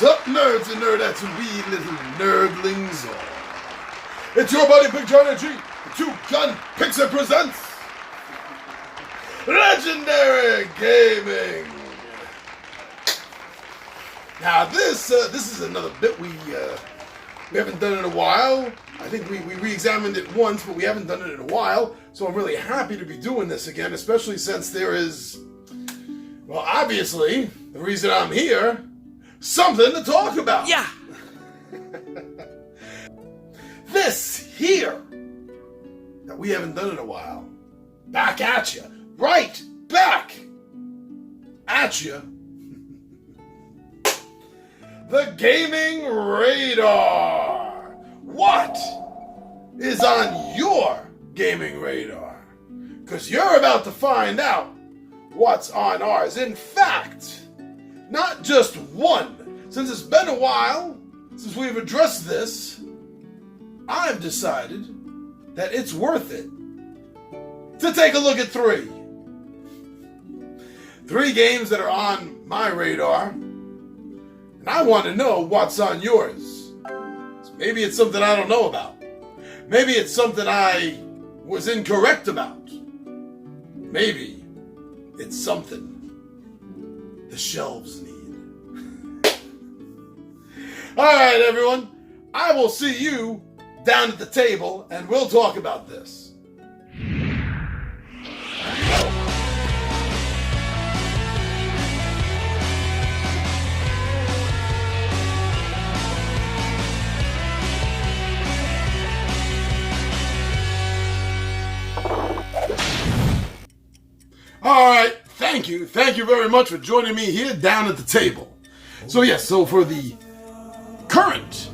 What's up, nerds and nerdettes and wee little nerdlings all? It's your buddy Big John and G, the two-gun Pixie presents Legendary Gaming. Now this is another bit we haven't done in a while. I think we re-examined it once, but we haven't done it in a while. So I'm really happy to be doing this again, especially since there is, well, obviously, the reason I'm here, something to talk about. Yeah. This here that we haven't done in a while. Back at you. Right back at you. The Gaming Radar. What is on your gaming radar? Because you're about to find out what's on ours. In fact, not just one. Since it's been a while since we've addressed this, I've decided that it's worth it to take a look at three. Three games that are on my radar, and I want to know what's on yours. So maybe it's something I don't know about. Maybe it's something I was incorrect about. Maybe it's something the shelves need. Alright, everyone. I will see you down at the table, and we'll talk about this. Alright, thank you very much for joining me here down at the table. So yes, so for the current,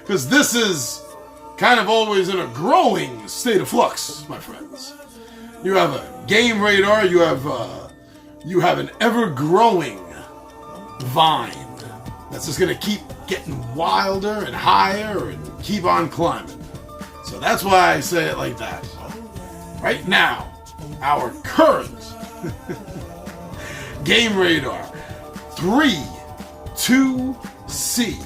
because this is kind of always in a growing state of flux, my friends. You have a game radar, you have an ever-growing vine that's just going to keep getting wilder and higher and keep on climbing. So that's why I say it like that. Right now, our current game radar 3-2C.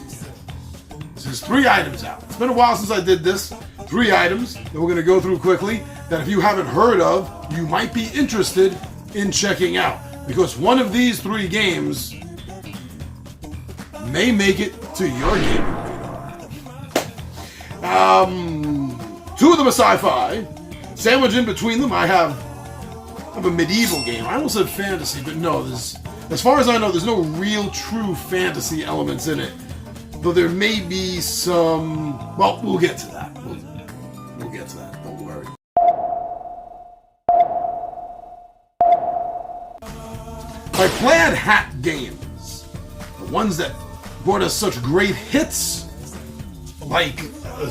There's 3 items out. It's been a while since I did this. 3 items that we're going to go through quickly that if you haven't heard of, you might be interested in checking out. Because one of these 3 games may make it to your gaming radar. 2 of them are sci-fi. Sandwiched in between them, I have a medieval game. I almost said fantasy, but no, as far as I know, there's no real true fantasy elements in it. Though there may be some... Well, we'll get to that. We'll get to that. Don't worry. My Plaid Hat games, the ones that brought us such great hits, like... I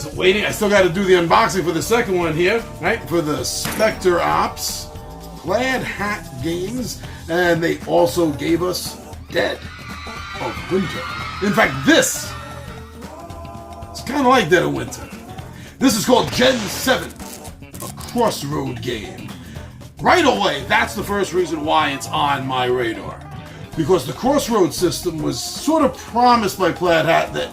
still got to do the unboxing for the second one here, right? For the Spectre Ops, Plaid Hat games, and they also gave us Dead of Winter. In fact, this is kind of like Dead of Winter. This is called Gen 7, a crossroad game. Right away, that's the first reason why it's on my radar. Because the crossroad system was sort of promised by Plaid Hat that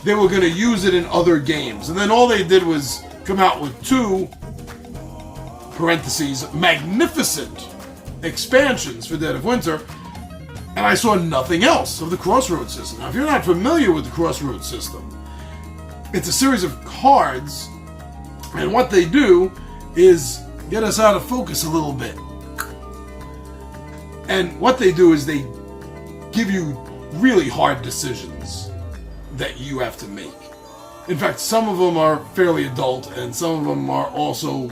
they were going to use it in other games. And then all they did was come out with 2, parentheses, magnificent expansions for Dead of Winter, and I saw nothing else of the Crossroads system. Now, if you're not familiar with the Crossroads system, it's a series of cards, and what they do is get us out of focus a little bit. And what they do is they give you really hard decisions that you have to make. In fact, some of them are fairly adult, and some of them are also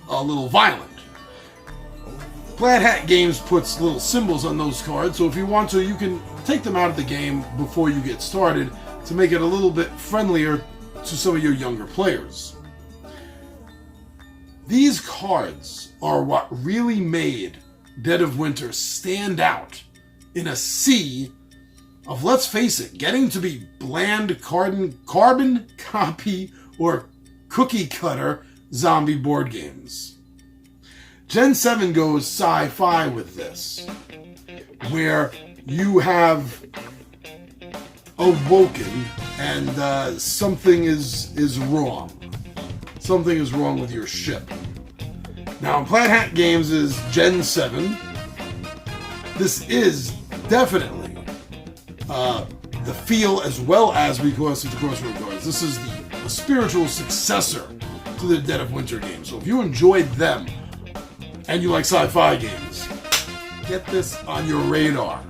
a little violent. Plaid Hat Games puts little symbols on those cards, so if you want to, you can take them out of the game before you get started to make it a little bit friendlier to some of your younger players. These cards are what really made Dead of Winter stand out in a sea of, let's face it, getting to be bland carbon copy or cookie cutter zombie board games. Gen 7 goes sci-fi with this, where you have awoken and something is wrong. Something is wrong with your ship. Now, Plaid Hat Games is Gen 7. This is definitely the feel as well as because it's Crossroad Guards. This is the spiritual successor to the Dead of Winter games. So if you enjoyed them and you like sci-fi games, get this on your radar.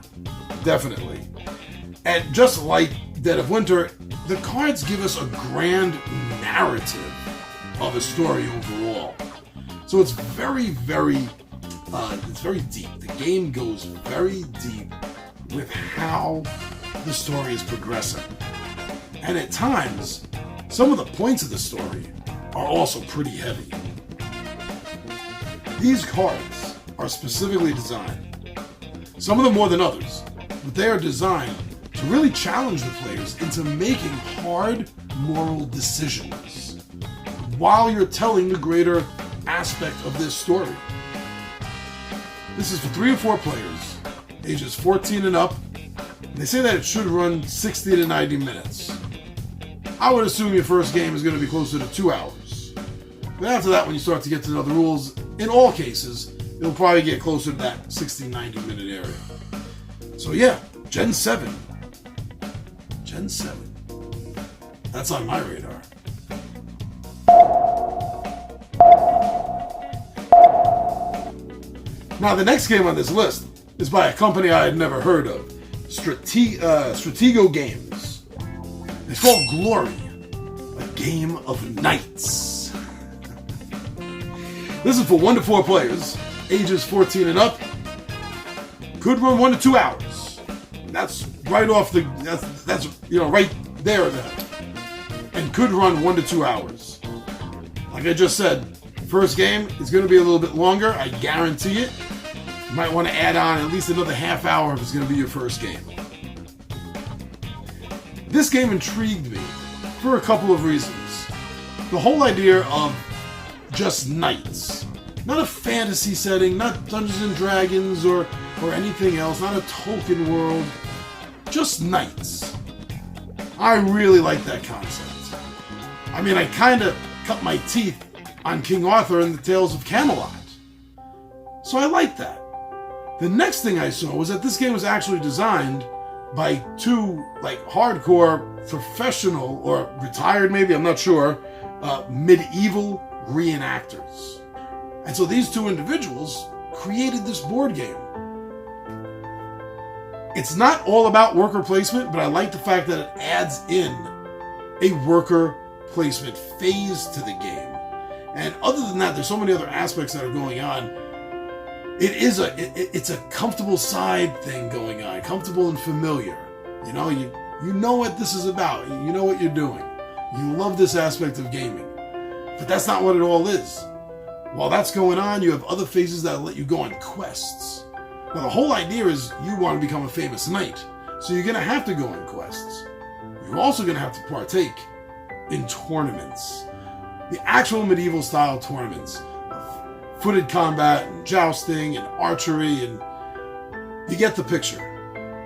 Definitely. And just like Dead of Winter, the cards give us a grand narrative of a story overall. So it's very, very, it's very deep. The game goes very deep with how the story is progressing. And at times, some of the points of the story are also pretty heavy. These cards are specifically designed, some of them more than others, but they are designed to really challenge the players into making hard moral decisions while you're telling the greater aspect of this story. This is for 3 or 4 players, ages 14 and up. And they say that it should run 60 to 90 minutes. I would assume your first game is going to be closer to 2 hours. But after that, when you start to get to know the rules, in all cases, it'll probably get closer to that 60, 90 minute area. So yeah, Gen 7. Gen 7. That's on my radar. Now, the next game on this list is by a company I had never heard of, Stratego Games. It's called Glory, a game of knights. This is for 1 to 4 players, ages 14 and up. Could run 1 to 2 hours. That's right off the, that's right there. And could run 1 to 2 hours. Like I just said, first game is going to be a little bit longer, I guarantee it. You might want to add on at least another half hour if it's going to be your first game. This game intrigued me for a couple of reasons. The whole idea of just knights. Not a fantasy setting, not Dungeons and Dragons or anything else, not a Tolkien world. Just knights. I really like that concept. I mean, I kind of cut my teeth on King Arthur and the Tales of Camelot. So I like that. The next thing I saw was that this game was actually designed by 2 hardcore professional or retired, maybe, I'm not sure, medieval reenactors. And so these 2 individuals created this board game. It's not all about worker placement, but I like the fact that it adds in a worker placement phase to the game. And other than that, there's so many other aspects that are going on. It's a comfortable side thing going on, comfortable and familiar. You know what this is about. You know what you're doing. You love this aspect of gaming. But that's not what it all is. While that's going on, you have other phases that let you go on quests. Well, the whole idea is you want to become a famous knight, so you're going to have to go on quests. You're also going to have to partake in tournaments. The actual medieval style tournaments. Footed combat and jousting and archery, and you get the picture.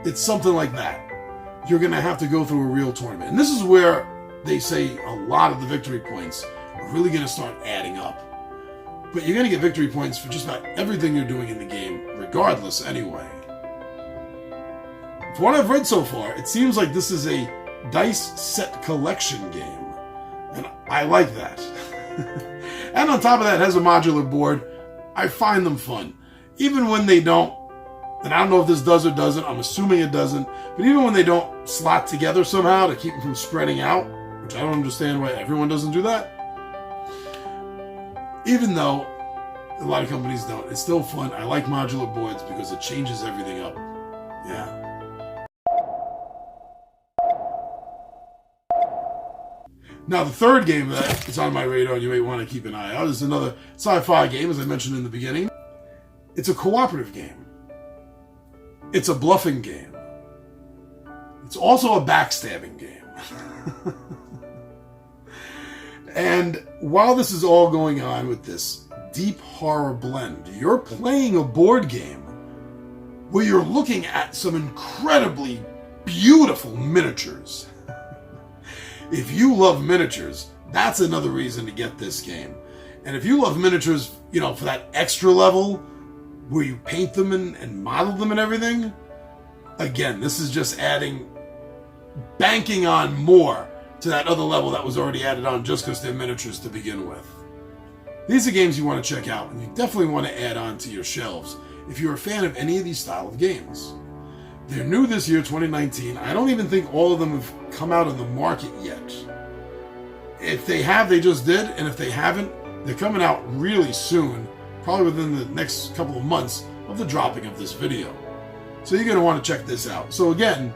It's something like that. You're going to have to go through a real tournament. And this is where they say a lot of the victory points are really going to start adding up. But you're going to get victory points for just about everything you're doing in the game, regardless anyway. From what I've read so far, it seems like this is a dice set collection game. And I like that. And on top of that, it has a modular board. I find them fun. Even when they don't, and I don't know if this does or doesn't, I'm assuming it doesn't, but even when they don't slot together somehow to keep them from spreading out, which I don't understand why everyone doesn't do that, even though a lot of companies don't, it's still fun. I like modular boards because it changes everything up. Yeah. Now, the third game that is on my radar and you may want to keep an eye out is another sci-fi game, as I mentioned in the beginning. It's a cooperative game. It's a bluffing game. It's also a backstabbing game. And while this is all going on with this deep horror blend, you're playing a board game where you're looking at some incredibly beautiful miniatures. If you love miniatures, that's another reason to get this game. And if you love miniatures, you know, for that extra level where you paint them and model them and everything, again, this is just banking on more to that other level that was already added on just because they're miniatures to begin with. These are games you want to check out, and you definitely want to add on to your shelves if you're a fan of any of these style of games. They're new this year, 2019. I don't even think all of them have come out on the market yet. If they have, they just did, and if they haven't, they're coming out really soon, probably within the next couple of months of the dropping of this video. So you're going to want to check this out. So again,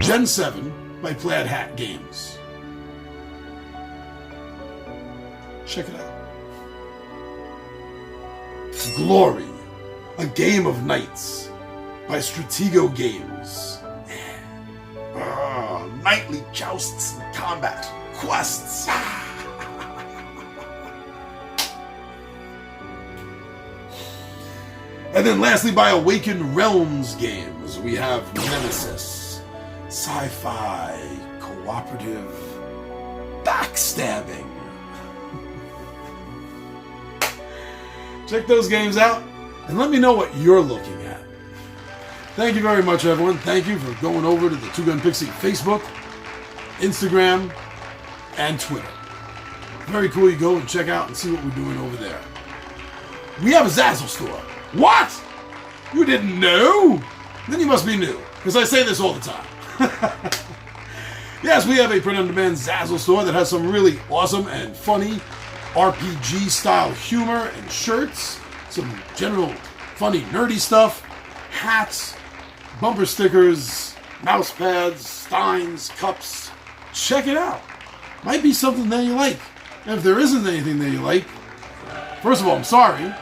Gen 7 by Plaid Hat Games. Check it out. Glory, a Game of Knights by Stratego Games. Knightly jousts and combat, quests. And then lastly, by Awakened Realms Games, we have Nemesis, sci-fi, cooperative, backstabbing. Check those games out and let me know what you're looking at. Thank you very much, everyone. Thank you for going over to the Two Gun Pixie Facebook, Instagram, and Twitter. Very cool. You go and check out and see what we're doing over there. We have a Zazzle store. What? You didn't know? Then you must be new, because I say this all the time. Yes, we have a print-on-demand Zazzle store that has some really awesome and funny RPG-style humor and shirts, some general funny nerdy stuff, hats, bumper stickers, mouse pads, steins, cups. Check it out. Might be something that you like. And if there isn't anything that you like, first of all, I'm sorry.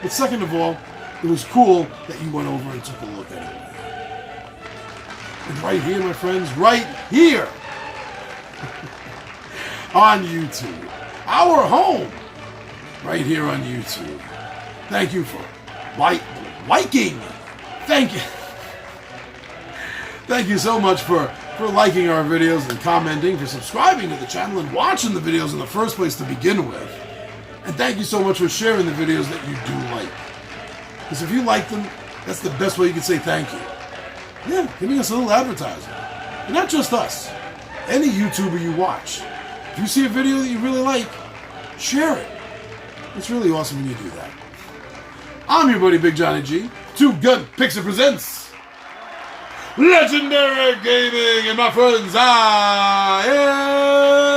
But second of all, it was cool that you went over and took a look at it. And right here, my friends, right here on YouTube. Our home, right here on YouTube. Thank you for liking. Thank you. Thank you so much for liking our videos and commenting, for subscribing to the channel and watching the videos in the first place to begin with. And thank you so much for sharing the videos that you do like. Because if you like them, that's the best way you can say thank you. Yeah, giving us a little advertising. And not just us. Any YouTuber you watch. If you see a video that you really like, share it. It's really awesome when you do that. I'm your buddy Big Johnny G. Two Gun Pixie presents Legendary Gaming, and my friends, I am